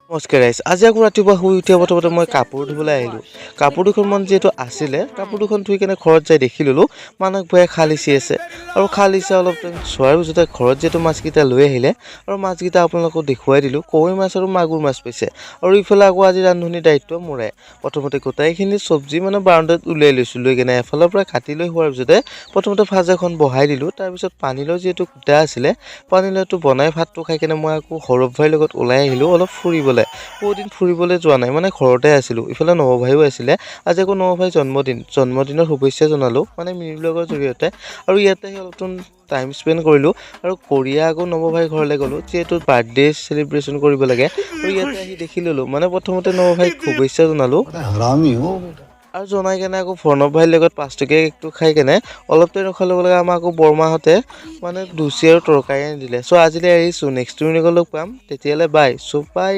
নমস্কাৰ গাইছ আজি আকৌ ৰাতিপুৱা শুই উঠি প্ৰথমতে মই কাপোৰ ধুবলৈ আহিলোঁ। কাপোৰ দুখনমান যিহেতু আছিলে কাপোৰ দুখন ধুই কেনে ঘৰত যাই দেখি ল'লোঁ মানুহ ভয়ে খালিচি আছে আৰু খালিচা অলপ টাইম চোৱাৰ পিছতে ঘৰত যিহেতু মাছকেইটা লৈ আহিলে আৰু মাছকেইটা আপোনালোকক দেখুৱাই দিলোঁ। কাৱৈ মাছ আৰু মাগুৰ মাছ পাইছে আৰু ইফালে আকৌ আজি ৰান্ধনিৰ দায়িত্ব মোৰে। প্ৰথমতে গোটাইখিনি চব্জি বাৰান্দাত উলিয়াই লৈছোঁ, লৈ কেনে এফালৰ পৰা কাটি লৈ হোৱাৰ পিছতে প্ৰথমতে ভাজ এখন বহাই দিলোঁ। তাৰপিছত পানীলাও যিহেতু গোটা আছিলে পানীলাওটো বনাই ভাতটো খাই কেনে মই আকৌ সৌৰভ ভাইৰ লগত ওলাই আহিলোঁ অলপ ফুৰিবলৈ। বহুত দিন ফুৰিবলৈ যোৱা নাই, ঘৰতে আছিলোঁ। ইফালে নৱ ভাইও আছিলে, আজি আকৌ নৱ ভাইৰ জন্মদিনৰ শুভেচ্ছা জনালোঁ মিনি ব্লগৰ জৰিয়তে। আৰু ইয়াতে অলপ টাইম স্পেণ্ড কৰিলোঁ আৰু কৰিয়া আকৌ নৱ ভাইৰ ঘৰলৈ গ'লোঁ যিহেতু বাৰ্থডে চেলিব্ৰেশ্যন কৰিব লাগে। আৰু ইয়াতে আহি দেখি ল'লোঁ প্ৰথমতে নৱ ভাইক শুভেচ্ছা জনালোঁ আৰু জনাই কেনে আকৌ প্ৰণৱ ভাইৰ লগত 5 টকীয়া কেকটো খাই কেনে অলপ টাইম ৰখাৰ লগে লগে আমাৰ আকৌ বৰমাহঁতে লুচি আৰু তৰকাৰী আনি দিলে। চ' আজিলৈ এৰিছোঁ, নেক্সট ভিডিঅ'ত লগ পাম, তেতিয়ালৈ বাই। চ' বাই।